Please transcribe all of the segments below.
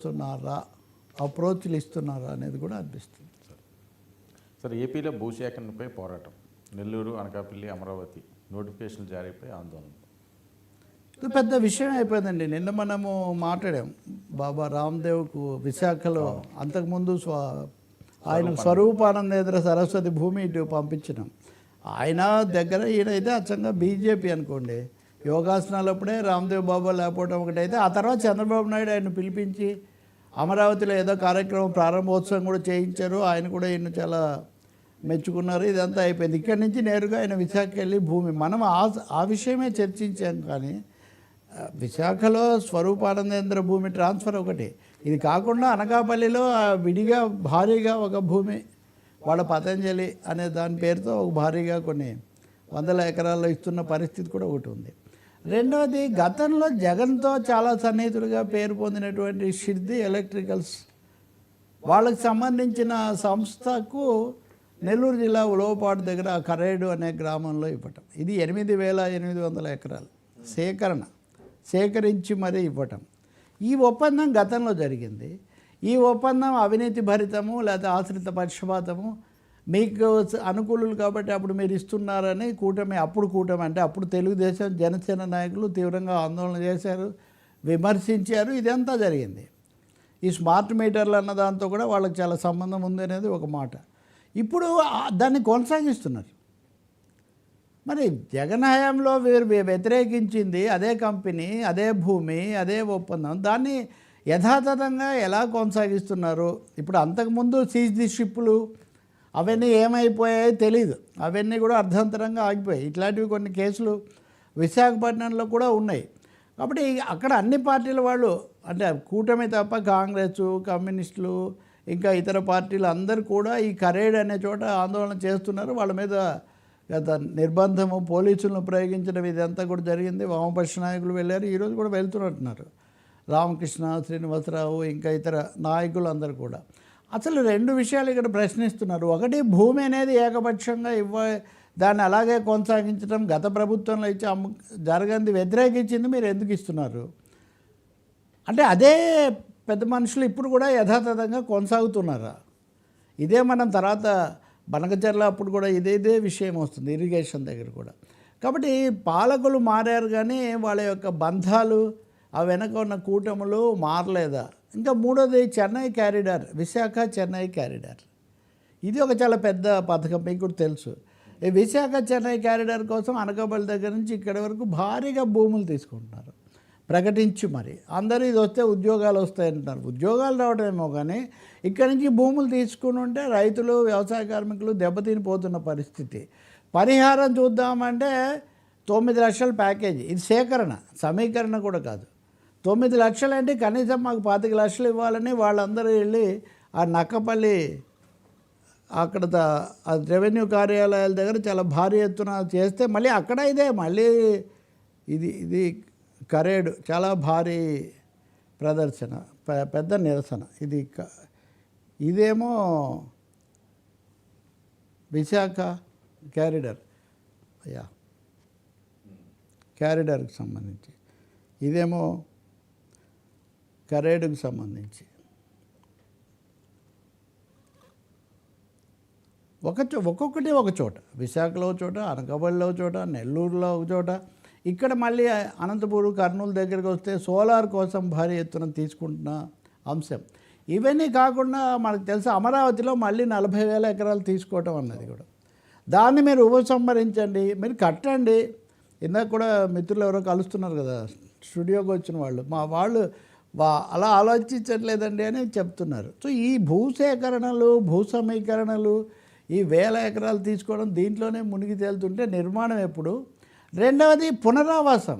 ఇస్తున్నారా, అప్రోచ్లు ఇస్తున్నారా అనేది కూడా అనిపిస్తుంది. సార్ ఏపీలో భూసేకరణపై పోరాటం, నెల్లూరు, అనకాపల్లి, అమరావతి నోటిఫికేషన్లు జారీపై ఆందోళన. ఇది పెద్ద విషయం అయిపోయిందండి. నిన్న మనము మాట్లాడాం బాబా రామ్దేవ్కు విశాఖలో అంతకుముందు ఆయన స్వరూపానందేంద్ర సరస్వతి భూమి ఇటు పంపించినాం. ఆయన దగ్గర ఈయనైతే అచ్చంగా బీజేపీ అనుకోండి, యోగాసనాలప్పుడే రామ్దేవ్ బాబా లేకపోవడం ఒకటైతే, ఆ తర్వాత చంద్రబాబు నాయుడు ఆయన పిలిపించి అమరావతిలో ఏదో కార్యక్రమం ప్రారంభోత్సవం కూడా చేయించారు. ఆయన కూడా ఈయన చాలా మెచ్చుకున్నారు. ఇదంతా అయిపోయింది. ఇక్కడి నుంచి నేరుగా ఆయన విశాఖకి వెళ్ళి భూమి మనం ఆ విషయమే చర్చించాం. కానీ విశాఖలో స్వరూపానందేంద్ర భూమి ట్రాన్స్ఫర్ ఒకటి, ఇది కాకుండా అనకాపల్లిలో విడిగా భారీగా ఒక భూమి వాళ్ళ పతంజలి అనే దాని పేరుతో ఒక భారీగా కొన్ని వందల ఎకరాల్లో ఇస్తున్న పరిస్థితి కూడా ఒకటి ఉంది. రెండవది, గతంలో జగన్తో చాలా సన్నిహితుడిగా పేరు పొందినటువంటి షిర్ది ఎలక్ట్రికల్స్ వాళ్ళకి సంబంధించిన సంస్థకు నెల్లూరు జిల్లా ఉలవపాడు దగ్గర కరేడు అనే గ్రామంలో ఇవ్వటం. ఇది 8,800 ఎకరాలు సేకరించి మరీ ఇవ్వటం. ఈ ఒప్పందం గతంలో జరిగింది. ఈ ఒప్పందం అవినీతి భరితము లేకపోతే ఆశ్రిత పక్షపాతము, మీకు అనుకూలులు కాబట్టి అప్పుడు మీరు ఇస్తున్నారని కూటమి అంటే అప్పుడు తెలుగుదేశం జనసేన నాయకులు తీవ్రంగా ఆందోళన చేశారు, విమర్శించారు. ఇదంతా జరిగింది. ఈ స్మార్ట్ మీటర్లు అన్న దాంతో కూడా వాళ్ళకి చాలా సంబంధం ఉంది అనేది ఒక మాట. ఇప్పుడు దాన్ని కొనసాగిస్తున్నారు. మరి జగన్ హయాంలో వీరు వ్యతిరేకించింది అదే కంపెనీ, అదే భూమి, అదే ఒప్పందం, దాన్ని యథాతథంగా ఎలా కొనసాగిస్తున్నారు? ఇప్పుడు అంతకుముందు సీజ్ ది షిప్పులు అవన్నీ ఏమైపోయాయో తెలీదు, అవన్నీ కూడా అర్ధంతరంగా ఆగిపోయాయి. ఇట్లాంటివి కొన్ని కేసులు విశాఖపట్నంలో కూడా ఉన్నాయి. కాబట్టి అక్కడ అన్ని పార్టీల వాళ్ళు, అంటే కూటమి తప్ప కాంగ్రెస్, కమ్యూనిస్టులు, ఇంకా ఇతర పార్టీలు అందరూ కూడా ఈ కరేడ్ అనే చోట ఆందోళన చేస్తున్నారు. వాళ్ళ మీద గత నిర్బంధము, పోలీసులను ప్రయోగించడం ఇదంతా కూడా జరిగింది. వామపక్ష నాయకులు వెళ్ళారు, ఈరోజు కూడా వెళ్తున్నట్టున్నారు. రామకృష్ణ, శ్రీనివాసరావు, ఇంకా ఇతర నాయకులు అందరూ కూడా. అసలు రెండు విషయాలు ఇక్కడ ప్రశ్నిస్తున్నారు. ఒకటి, భూమి అనేది ఏకపక్షంగా దాన్ని అలాగే కొనసాగించడం, గత ప్రభుత్వంలో ఇచ్చి జరగంది వ్యతిరేకించింది మీరు ఎందుకు ఇస్తున్నారు అంటే, అదే పెద్ద మనుషులు ఇప్పుడు కూడా యథాతథంగా కొనసాగుతున్నారా? ఇదే మనం తర్వాత బనకచర్ల అప్పుడు కూడా ఇదే విషయం వస్తుంది, ఇరిగేషన్ దగ్గర కూడా. కాబట్టి పాలకులు మారారు కానీ వాళ్ళ యొక్క బంధాలు, ఆ వెనక ఉన్న కూటములు మారలేదా? ఇంకా మూడోది, చెన్నై క్యారిడార్, విశాఖ చెన్నై క్యారిడార్. ఇది ఒక చాలా పెద్ద పథకం, మీకు కూడా తెలుసు. ఈ విశాఖ చెన్నై క్యారిడార్ కోసం అనకాపల్లి దగ్గర నుంచి ఇక్కడి వరకు భారీగా భూములు తీసుకుంటున్నారు ప్రకటించి. మరి అందరూ ఇది వస్తే ఉద్యోగాలు వస్తాయంటున్నారు. ఉద్యోగాలు రావడమేమో కానీ ఇక్కడి నుంచి భూములు తీసుకుని ఉంటే రైతులు, వ్యవసాయ కార్మికులు దెబ్బతినిపోతున్న పరిస్థితి. పరిహారం చూద్దామంటే 9 లక్షల ప్యాకేజీ. ఇది సేకరణ, సమీకరణ కూడా కాదు. 9 లక్షలు అంటే కనీసం మాకు 25 లక్షలు ఇవ్వాలని వాళ్ళందరూ వెళ్ళి ఆ నక్కపల్లి అక్కడ రెవెన్యూ కార్యాలయాల దగ్గర చాలా భారీ ఎత్తున చేస్తే, మళ్ళీ అక్కడ మళ్ళీ ఇది కరేడు చాలా భారీ ప్రదర్శన, పెద్ద నిరసన. ఇదేమో విశాఖ క్యారిడార్కి సంబంధించి, ఇదేమో కరేడుకు సంబంధించి. ఒక్కొక్కటి ఒక చోట, విశాఖలో ఒక చోట, అనకాపల్లిలో ఒక చోట, నెల్లూరులో ఒక చోట. ఇక్కడ మళ్ళీ అనంతపూర్, కర్నూలు దగ్గరికి వస్తే సోలార్ కోసం భారీ ఎత్తున తీసుకుంటున్న అంశం. ఇవన్నీ కాకుండా మనకు తెలుసు అమరావతిలో మళ్ళీ 40,000 ఎకరాలు తీసుకోవటం అన్నది కూడా. దాన్ని మీరు ఉపసంహరించండి, మీరు కట్టండి. ఇందాక కూడా మిత్రులు ఎవరో కలుస్తున్నారు కదా స్టూడియోకి వచ్చిన వాళ్ళు, మా వాళ్ళు అలా ఆలోచించట్లేదండి అని చెప్తున్నారు. సో ఈ భూసేకరణలు, భూ సమీకరణలు, ఈ 1000 ఎకరాలు తీసుకోవడం, దీంట్లోనే మునిగి తేలుతుంటే నిర్మాణం ఎప్పుడు? రెండవది, పునరావాసం.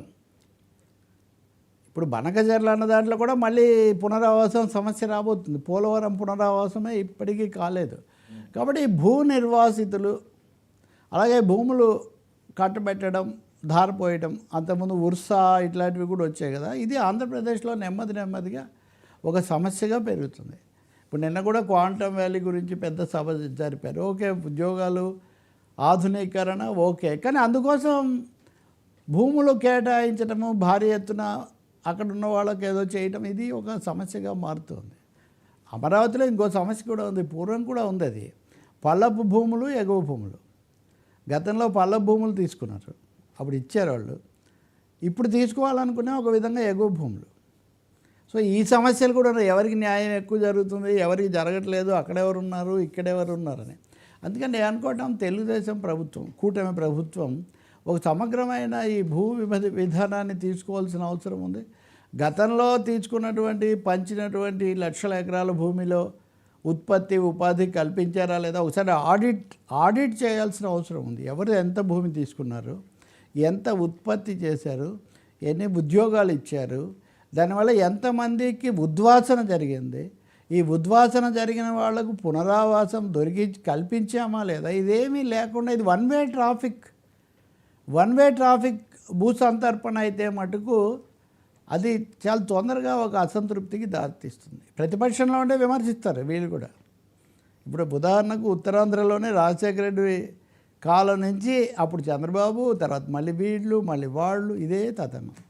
ఇప్పుడు బనకచర్ల అన్న దాంట్లో కూడా మళ్ళీ పునరావాసం సమస్య రాబోతుంది. పోలవరం పునరావాసమే ఇప్పటికీ కాలేదు. కాబట్టి భూ నిర్వాసితులు, అలాగే భూములు కట్టబెట్టడం, ధారపోయడం, అంతకుముందు ఉర్సా ఇట్లాంటివి కూడా వచ్చాయి కదా. ఇది ఆంధ్రప్రదేశ్లో నెమ్మదిగా ఒక సమస్యగా పెరుగుతుంది. ఇప్పుడు నిన్న కూడా క్వాంటమ్ వ్యాలీ గురించి పెద్ద సభ జరిపారు. ఓకే, ఉద్యోగాలు, ఆధునీకరణ ఓకే, కానీ అందుకోసం భూములు కేటాయించడము, భారీ ఎత్తున అక్కడ ఉన్న వాళ్ళకి ఏదో చేయటం, ఇది ఒక సమస్యగా మారుతుంది. అమరావతిలో ఇంకో సమస్య కూడా ఉంది, పూర్వం కూడా ఉంది. అది పల్లపు భూములు, ఎగువ భూములు. గతంలో పల్లపు భూములు తీసుకున్నారు, అప్పుడు ఇచ్చారు వాళ్ళు. ఇప్పుడు తీసుకోవాలనుకునే ఒక విధంగా ఎగువ భూములు. సో ఈ సమస్యలు కూడా ఉన్నాయి. ఎవరికి న్యాయం ఎక్కువ జరుగుతుంది, ఎవరికి జరగట్లేదు, అక్కడెవరు ఉన్నారు, ఇక్కడెవరు ఉన్నారని. అందుకని నేను అనుకోవటం, తెలుగుదేశం ప్రభుత్వం, కూటమి ప్రభుత్వం ఒక సమగ్రమైన ఈ భూ విధానాన్ని తీసుకోవాల్సిన అవసరం ఉంది. గతంలో తీసుకున్నటువంటి, పంచినటువంటి లక్షల ఎకరాల భూమిలో ఉత్పత్తి, ఉపాధి కల్పించారా లేదా ఒకసారి ఆడిట్ చేయాల్సిన అవసరం ఉంది. ఎవరు ఎంత భూమి తీసుకున్నారు, ఎంత ఉత్పత్తి చేశారు, ఎన్ని ఉద్యోగాలు ఇచ్చారు, దానివల్ల ఎంతమందికి ఉద్వాసన జరిగింది, ఈ ఉద్వాసన జరిగిన వాళ్లకు పునరావాసం కల్పించామా లేదా, ఇదేమీ లేకుండా ఇది వన్ వే ట్రాఫిక్ భూసంతర్పణ అయితే మటుకు అది చాలా తొందరగా ఒక అసంతృప్తికి దారితీస్తుంది. ప్రతిపక్షంలో ఉంటే విమర్శిస్తారు వీళ్ళు కూడా. ఇప్పుడు ఉదాహరణకు ఉత్తరాంధ్రలోనే రాజశేఖర రెడ్డి కాలం నుంచి అప్పుడు చంద్రబాబు, తర్వాత మళ్ళీ వీళ్ళు, మళ్ళీ వాళ్ళు, ఇదే తతంగం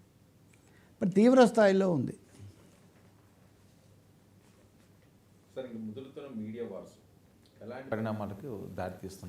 మరి తీవ్ర స్థాయిలో ఉంది. సార్, ఇంక ముదురుతున్న మీడియా వార్స్ ఎలాంటి పరిణామాలకు దారితీస్తుంది?